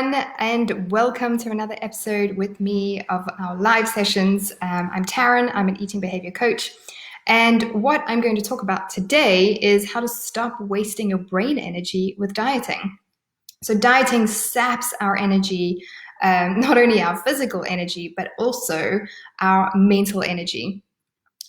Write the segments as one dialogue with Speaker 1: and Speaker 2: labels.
Speaker 1: everyone, and welcome to another episode with me of our live sessions. I'm Taryn, I'm an eating behavior coach, and what I'm going to talk about today is how to stop wasting your brain energy with dieting. So, dieting saps our energy, not only our physical energy, but also our mental energy.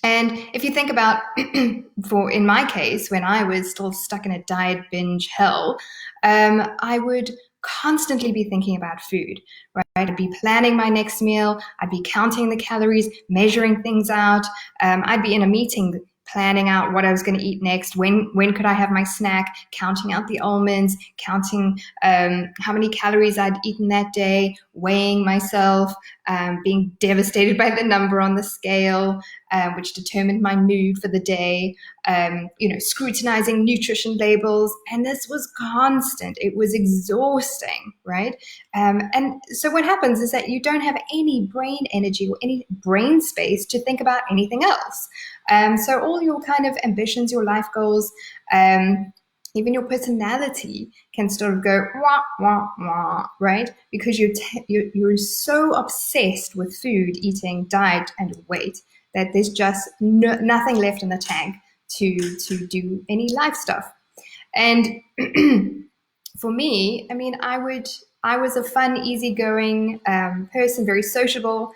Speaker 1: And if you think about, in my case, when I was still stuck in a diet binge hell, I would constantly be thinking about food, right? I'd be planning my next meal. I'd be counting the calories, measuring things out. I'd be in a meeting planning out what I was going to eat next. When could I have my snack? Counting out the almonds, counting how many calories I'd eaten that day, weighing myself, being devastated by the number on the scale, which determined my mood for the day, scrutinizing nutrition labels. And this was constant. It was exhausting, right? And so what happens is that you don't have any brain energy or any brain space to think about anything else. So all your kind of ambitions, your life goals, even your personality can sort of go wah wah wah, right? Because you're so obsessed with food, eating, diet, and weight that there's just nothing left in the tank to do any life stuff. And for me, I mean, I was a fun, easygoing person, very sociable.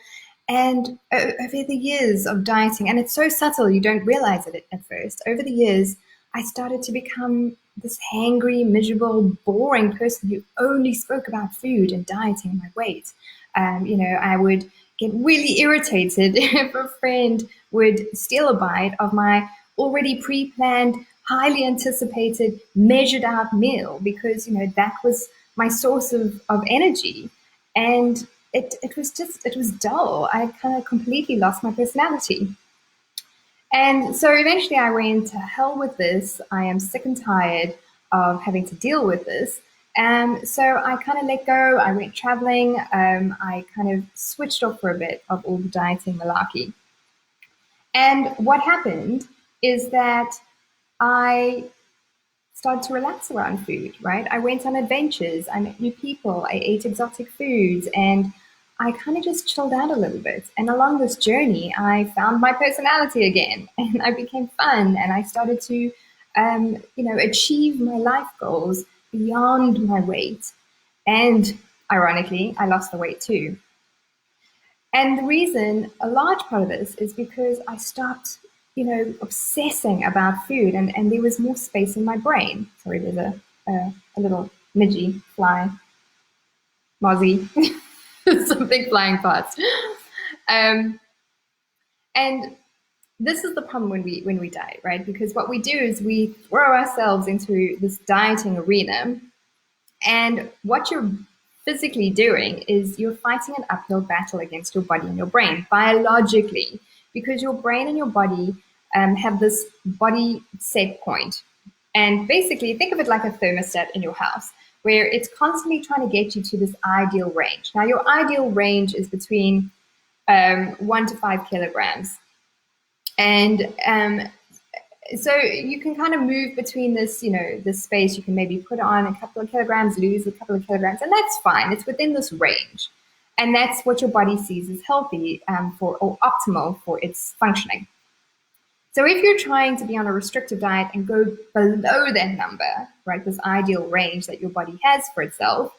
Speaker 1: And over the years of dieting, and it's so subtle, you don't realize it at first. Over the years, I started to become this hangry, miserable, boring person who only spoke about food and dieting and my weight. I would get really irritated if a friend would steal a bite of my already pre-planned, highly anticipated, measured out meal because, that was my source of energy. And it was dull. I kind of completely lost my personality. And so eventually I went to hell with this. I am sick and tired of having to deal with this. And so I kind of let go. I went traveling. I kind of switched off for a bit of all the dieting malarkey. And what happened is that I started to relax around food, right? I went on adventures. I met new people. I ate exotic foods. And I kind of just chilled out a little bit. And along this journey, I found my personality again and I became fun and I started to, achieve my life goals beyond my weight. And ironically, I lost the weight too. And the reason, a large part of this is because I stopped, obsessing about food and there was more space in my brain. Sorry, there's a little midgie fly, mozzie. Something flying past. And this is the problem when we diet, right? Because what we do is we throw ourselves into this dieting arena, and what you're physically doing is you're fighting an uphill battle against your body and your brain biologically, because your brain and your body have this body set point. And basically, think of it like a thermostat in your house, where it's constantly trying to get you to this ideal range. Now, your ideal range is between 1 to 5 kilograms. And so you can kind of move between this, this space. You can maybe put on a couple of kilograms, lose a couple of kilograms, and that's fine. It's within this range. And that's what your body sees as healthy or optimal for its functioning. So if you're trying to be on a restrictive diet and go below that number, right, this ideal range that your body has for itself,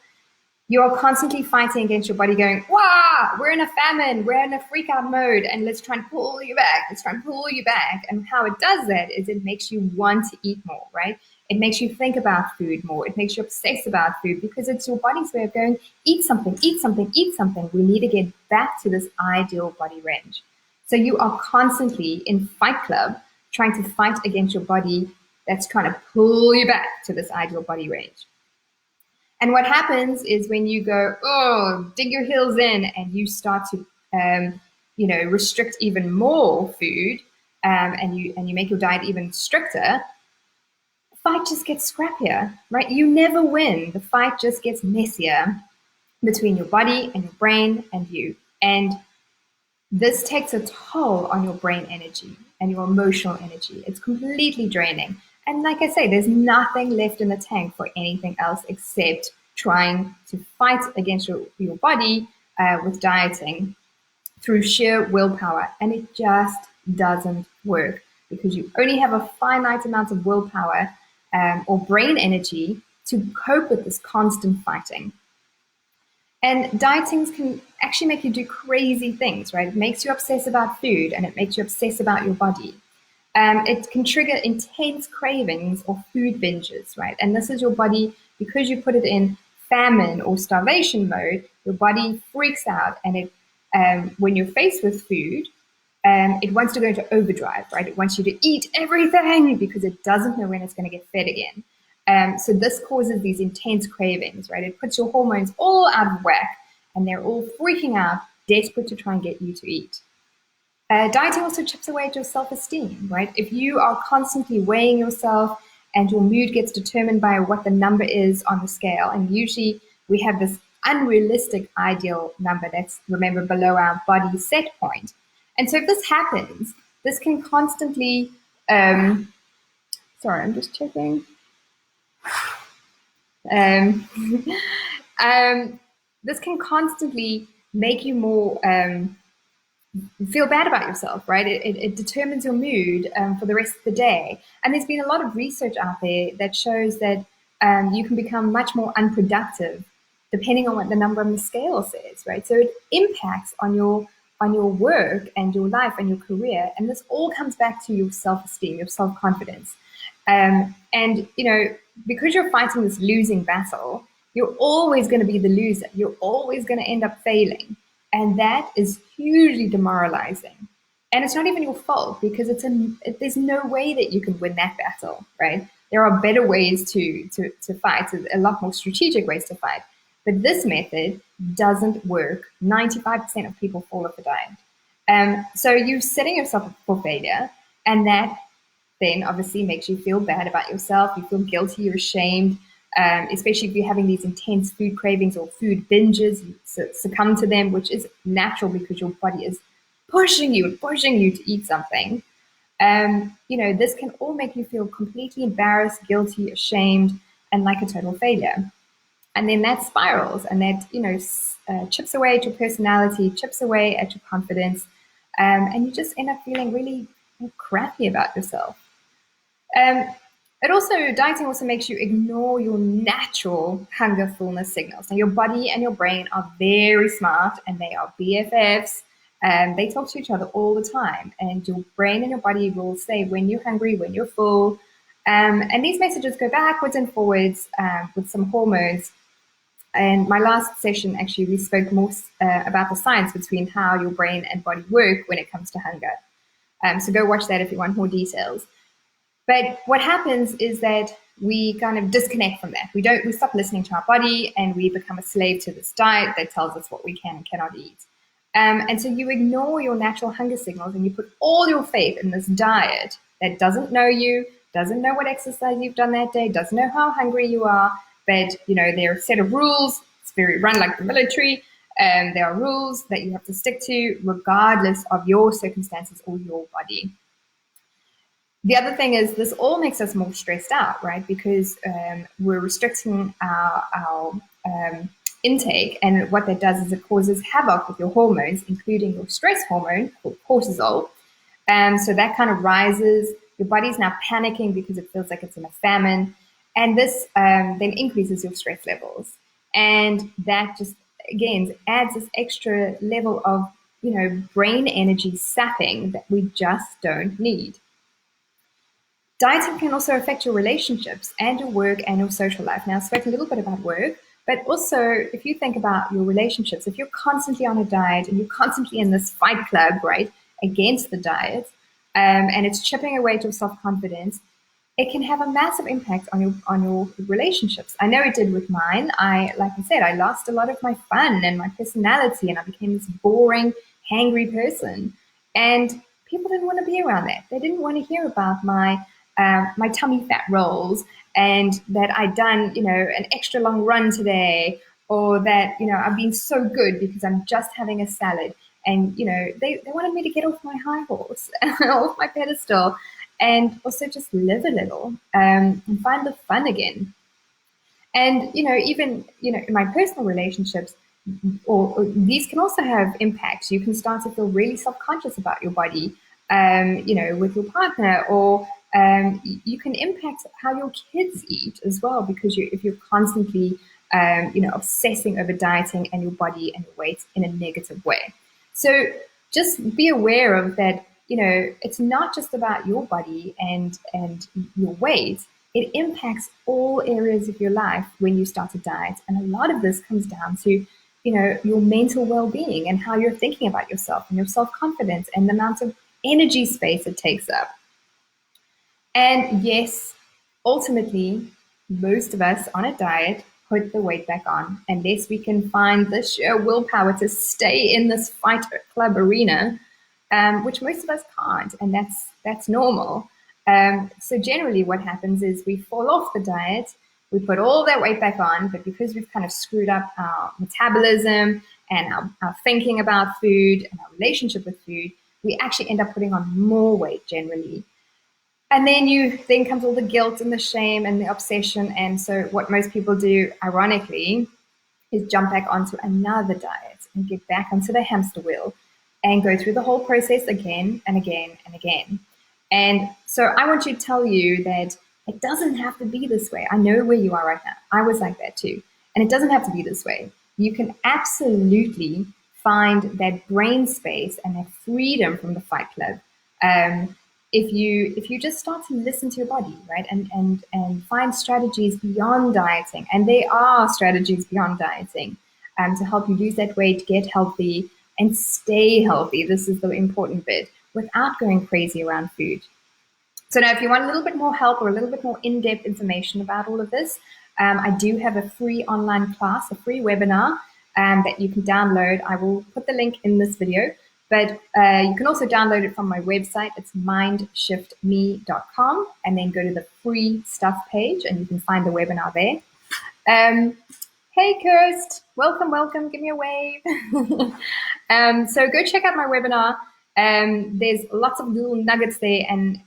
Speaker 1: you're constantly fighting against your body going, wow, we're in a famine, we're in a freak out mode, and let's try and pull you back, let's try and pull you back. And how it does that is it makes you want to eat more, right? It makes you think about food more. It makes you obsess about food because it's your body's way of going, eat something, eat something, eat something. We need to get back to this ideal body range. So you are constantly in Fight Club trying to fight against your body that's trying to pull you back to this ideal body range. And what happens is when you go, dig your heels in and you start to, restrict even more food and you make your diet even stricter, the fight just gets scrappier, right? You never win. The fight just gets messier between your body and your brain and you. And this takes a toll on your brain energy and your emotional energy. It's completely draining. And like I say, there's nothing left in the tank for anything else except trying to fight against your body with dieting through sheer willpower, and it just doesn't work because you only have a finite amount of willpower or brain energy to cope with this constant fighting. And dieting can actually make you do crazy things, right? It makes you obsess about food and it makes you obsess about your body. It can trigger intense cravings or food binges, right? And this is your body, because you put it in famine or starvation mode, your body freaks out and when you're faced with food, it wants to go into overdrive, right? It wants you to eat everything because it doesn't know when it's going to get fed again. So this causes these intense cravings, right? It puts your hormones all out of whack and they're all freaking out, desperate to try and get you to eat. Dieting also chips away at your self-esteem, right? If you are constantly weighing yourself and your mood gets determined by what the number is on the scale, and usually we have this unrealistic ideal number that's, remember, below our body set point. And so if this happens, this can constantly, sorry, I'm just checking. This can constantly make you more feel bad about yourself, right? It determines your mood for the rest of the day. And there's been a lot of research out there that shows that you can become much more unproductive depending on what the number on the scale says, right? So it impacts on your work and your life and your career. And this all comes back to your self-esteem, your self-confidence. And, because you're fighting this losing battle, you're always going to be the loser. You're always going to end up failing. And that is hugely demoralizing. And it's not even your fault because there's no way that you can win that battle, right? There are better ways to fight, a lot more strategic ways to fight. But this method doesn't work. 95% of people fall off the diet. So you're setting yourself up for failure, and that then obviously makes you feel bad about yourself. You feel guilty, you're ashamed, especially if you're having these intense food cravings or food binges. You succumb to them, which is natural because your body is pushing you to eat something. This can all make you feel completely embarrassed, guilty, ashamed, and like a total failure. And then that spirals, and that chips away at your personality, chips away at your confidence, and you just end up feeling really crappy about yourself. Dieting also makes you ignore your natural hunger fullness signals. Now, your body and your brain are very smart, and they are BFFs. They talk to each other all the time, and your brain and your body will say when you're hungry, when you're full. And these messages go backwards and forwards with some hormones. And my last session, actually, we spoke more about the science between how your brain and body work when it comes to hunger. So go watch that if you want more details. But what happens is that we kind of disconnect from that. We stop listening to our body, and we become a slave to this diet that tells us what we can and cannot eat. And so you ignore your natural hunger signals, and you put all your faith in this diet that doesn't know you, doesn't know what exercise you've done that day, doesn't know how hungry you are. But, there are a set of rules. It's very run like the military. There are rules that you have to stick to regardless of your circumstances or your body. The other thing is this all makes us more stressed out, right? Because we're restricting our intake, and what that does is it causes havoc with your hormones, including your stress hormone called cortisol. So that kind of rises. Your body's now panicking because it feels like it's in a famine. And this then increases your stress levels. And that just, again, adds this extra level of, brain energy sapping that we just don't need. Dieting can also affect your relationships and your work and your social life. Now, I spoke a little bit about work, but also if you think about your relationships, if you're constantly on a diet and you're constantly in this fight club, right, against the diet, and it's chipping away at your self-confidence, it can have a massive impact on your relationships. I know it did with mine. Like I said, I lost a lot of my fun and my personality, and I became this boring, hangry person. And people didn't want to be around that. They didn't want to hear about my tummy fat rolls, and that I'd done, an extra long run today, or that, I've been so good because I'm just having a salad. And, they wanted me to get off my high horse, off my pedestal, and also just live a little and find the fun again. And, even, in my personal relationships, or these can also have impacts. You can start to feel really self-conscious about your body, with your partner, or you can impact how your kids eat as well, because if you're constantly, obsessing over dieting and your body and your weight in a negative way. So just be aware of that. It's not just about your body and your weight. It impacts all areas of your life when you start to diet. And a lot of this comes down to, your mental well-being and how you're thinking about yourself and your self-confidence and the amount of energy space it takes up. And yes, ultimately, most of us on a diet put the weight back on unless we can find the sheer willpower to stay in this fight club arena, which most of us can't, and that's normal. So generally, what happens is we fall off the diet, we put all that weight back on, but because we've kind of screwed up our metabolism and our thinking about food and our relationship with food, we actually end up putting on more weight generally. And then comes all the guilt and the shame and the obsession. And so what most people do, ironically, is jump back onto another diet and get back onto the hamster wheel and go through the whole process again and again and again. And so I want to tell you that it doesn't have to be this way. I know where you are right now. I was like that too. And it doesn't have to be this way. You can absolutely find that brain space and that freedom from the fight club. If you just start to listen to your body, right, and find strategies beyond dieting, and there are strategies beyond dieting, to help you lose that weight, get healthy, and stay healthy. This is the important bit, without going crazy around food. So now, if you want a little bit more help or a little bit more in-depth information about all of this, I do have a free online class, a free webinar, that you can download. I will put the link in this video, but you can also download it from my website. It's mindshiftme.com, and then go to the free stuff page and you can find the webinar there. Hey, Kirst, welcome, give me a wave. So go check out my webinar. There's lots of little nuggets there, and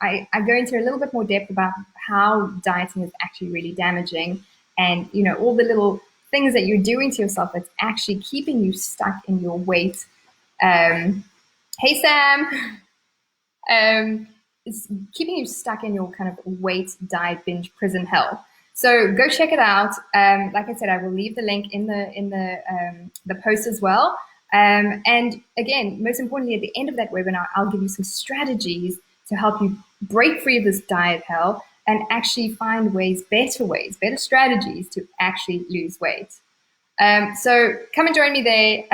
Speaker 1: I go into a little bit more depth about how dieting is actually really damaging, and all the little things that you're doing to yourself that's actually keeping you stuck in your weight. Hey, Sam. It's keeping you stuck in your kind of weight diet binge prison hell. So go check it out. Like I said, I will leave the link in the post as well. And again, most importantly, at the end of that webinar, I'll give you some strategies to help you break free of this diet hell and actually find better strategies to actually lose weight. So come and join me there.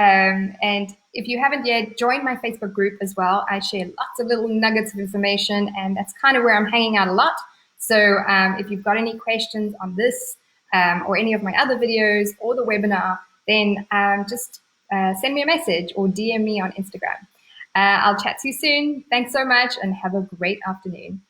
Speaker 1: And if you haven't yet, join my Facebook group as well. I share lots of little nuggets of information, and that's kind of where I'm hanging out a lot. So if you've got any questions on this, or any of my other videos or the webinar, then just send me a message or DM me on Instagram. I'll chat to you soon. Thanks so much and have a great afternoon.